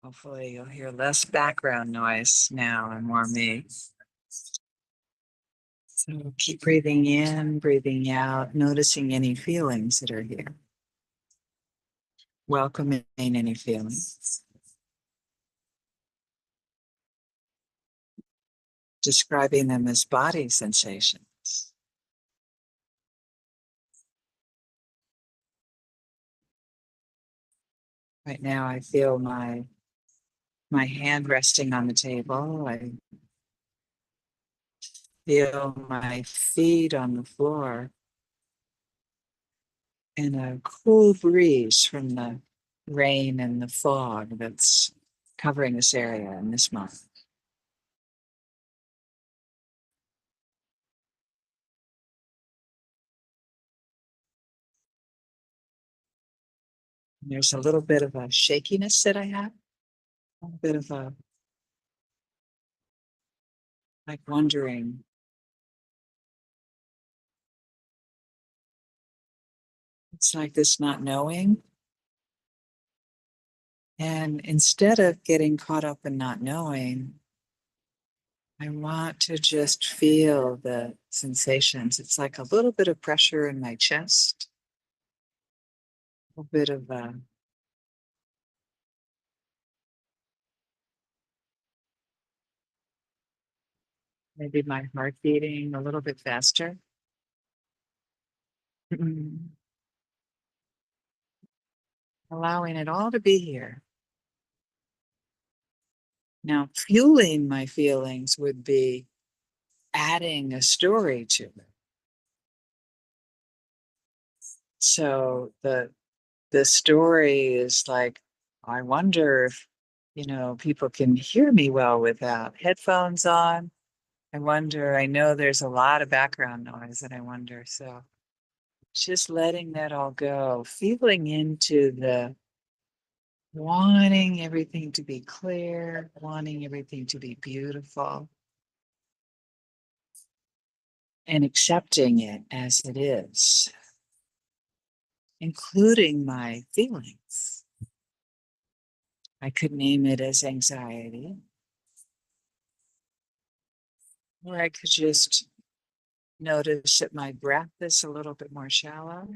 Hopefully you'll hear less background noise now and more me. So keep breathing in, breathing out, noticing any feelings that are here. Welcoming any feelings. Describing them as body sensations. Right now I feel my hand resting on the table. I feel my feet on the floor. And a cool breeze from the rain and the fog that's covering this area in this month. There's a little bit of a shakiness that I have, a bit of a, like wondering. It's like this not knowing. And instead of getting caught up in not knowing, I want to just feel the sensations. It's like a little bit of pressure in my chest, a bit of a maybe my heart beating a little bit faster. Allowing it all to be here. Now, fueling my feelings would be adding a story to it. So the story is like, I wonder if, people can hear me well without headphones on. I wonder, I know there's a lot of background noise and I wonder. So just letting that all go, feeling into the wanting everything to be clear, wanting everything to be beautiful, and accepting it as it is, including my feelings. I could name it as anxiety, or I could just notice that my breath is a little bit more shallow.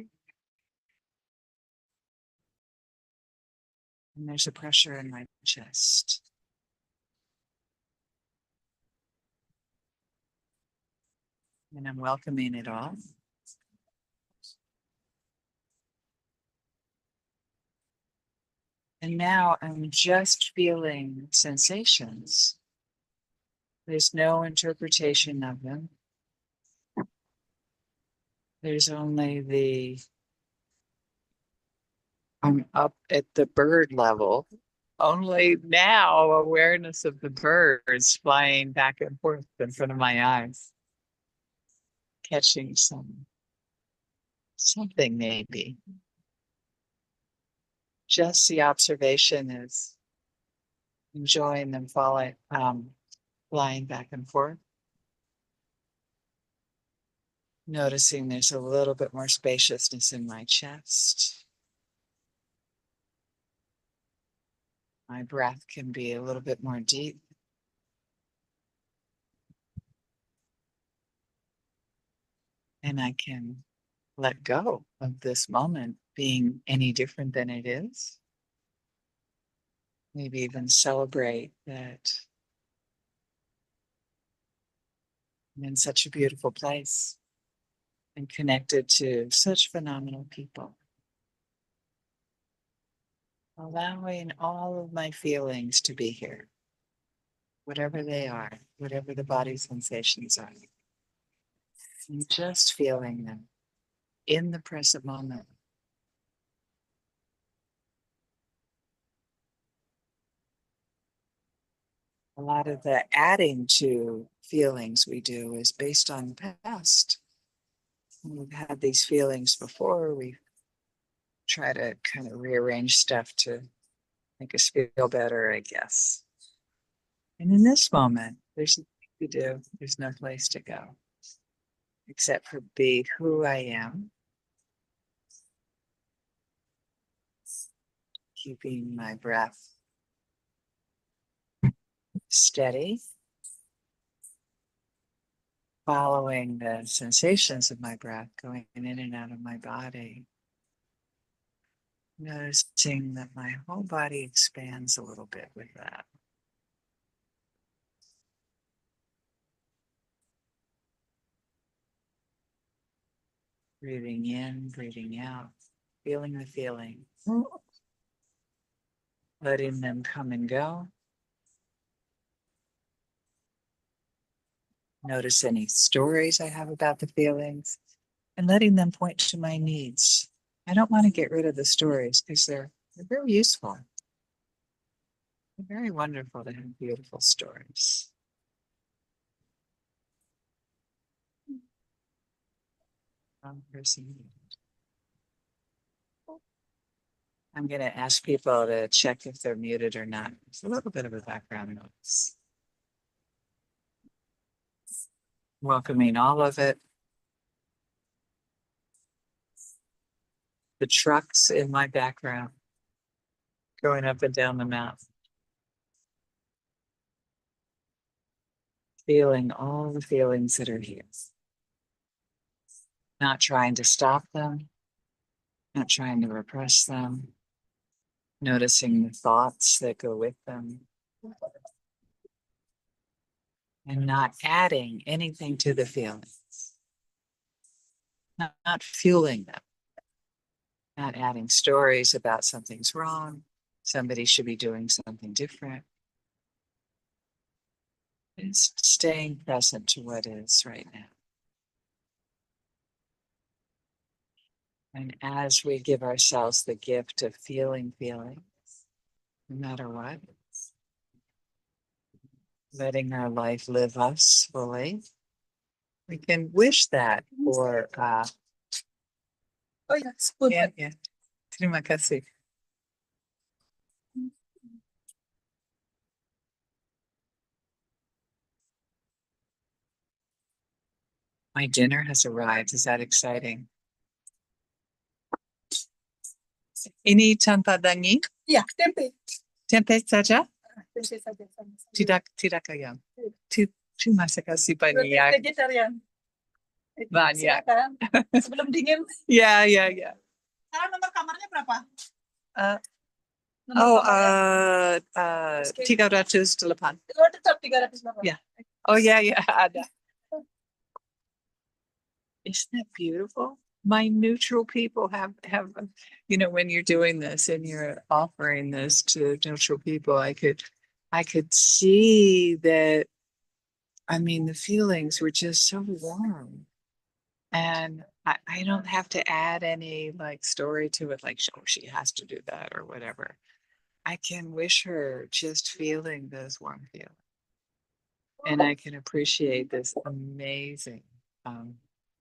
And there's a pressure in my chest. And I'm welcoming it all. And now I'm just feeling sensations. There's no interpretation of them. There's only I'm up at the bird level. Only now awareness of the birds flying back and forth in front of my eyes. Catching something maybe. Just the observation is enjoying them flying back and forth. Noticing there's a little bit more spaciousness in my chest. My breath can be a little bit more deep. And I can let go of this moment being any different than it is. Maybe even celebrate that I'm in such a beautiful place and connected to such phenomenal people. Allowing all of my feelings to be here, whatever they are, whatever the body sensations are. And just feeling them in the present moment. A lot of the adding to feelings we do is based on the past. We've had these feelings before. We try to kind of rearrange stuff to make us feel better, I guess. And in this moment, there's nothing to do. There's no place to go except for be who I am. Keeping my breath steady, following the sensations of my breath going in and out of my body. Noticing that my whole body expands a little bit with that. Breathing in, breathing out, feeling the feeling, letting them come and go. Notice any stories I have about the feelings and letting them point to my needs. I don't want to get rid of the stories because they're very useful. They're very wonderful to have beautiful stories. Wrong person. I'm going to ask people to check if they're muted or not. There's a little bit of a background noise. Welcoming all of it. The trucks in my background going up and down the mountain. Feeling all the feelings that are here. Not trying to stop them, not trying to repress them, noticing the thoughts that go with them, and not adding anything to the feelings, not fueling them, not adding stories about something's wrong, somebody should be doing something different. It's staying present to what is right now. And as we give ourselves the gift of feeling feelings, no matter what, letting our life live us fully, we can wish that for Oh yeah, spoon. yeah. Terima kasih. My dinner has arrived. Is that exciting? Ini tanpa daging? Ya, tempe. Tempe saja? Tempe saja. Tidak ayam. Terima kasih banyak. Vegetarian. Banyak. Silakan. Sebelum dingin. Ya. Sekarang nomor kamarnya berapa? Oh, Nomor kamarnya? 308. Oh, tetap 308. Yeah. Oh, yeah, ada. Isn't that beautiful? My neutral people have, when you're doing this and you're offering this to neutral people, I could see that, the feelings were just so warm. And I don't have to add any story to it, like, oh, she has to do that or whatever. I can wish her just feeling those warm feelings. And I can appreciate this amazing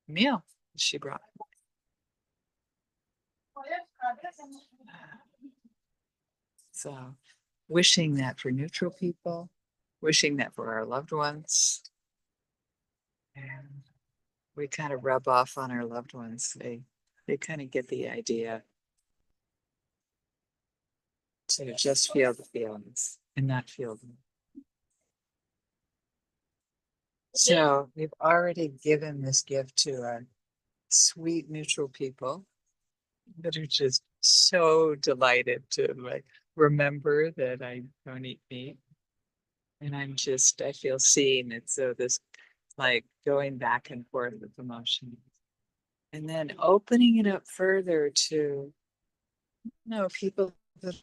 meal she brought. So wishing that for neutral people, wishing that for our loved ones. And we kind of rub off on our loved ones. They kind of get the idea to just feel the feelings and not feel them. So we've already given this gift to our sweet neutral people that are just so delighted to remember that I don't eat meat. And I feel seen. And so this going back and forth with emotion. And then opening it up further to people that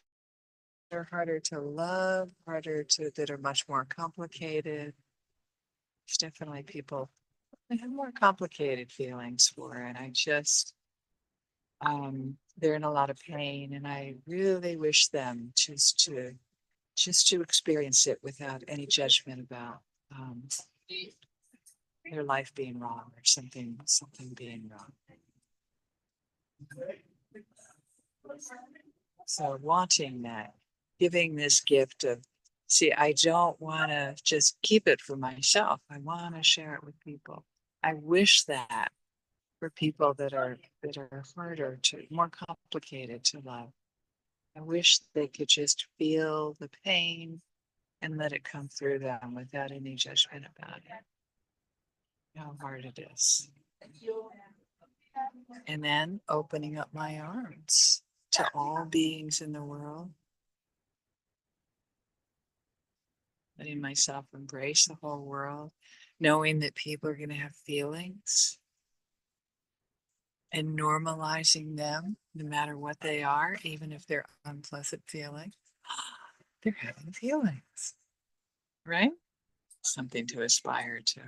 are harder to love, that are much more complicated. There's definitely people I have more complicated feelings for, and I just they're in a lot of pain, and I really wish them just to experience it without any judgment about their life being wrong or something being wrong. So wanting that, giving this gift of, I don't want to just keep it for myself. I want to share it with people. I wish that for people that are harder more complicated to love. I wish they could just feel the pain and let it come through them without any judgment about it. How hard it is. And then opening up my arms to all beings in the world. Letting myself embrace the whole world, knowing that people are going to have feelings and normalizing them no matter what they are, even if they're unpleasant feelings. They're having feelings, right? Something to aspire to.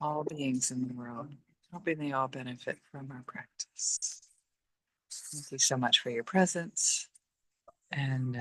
All beings in the world, hoping they all benefit from our practice. Thank you so much for your presence. And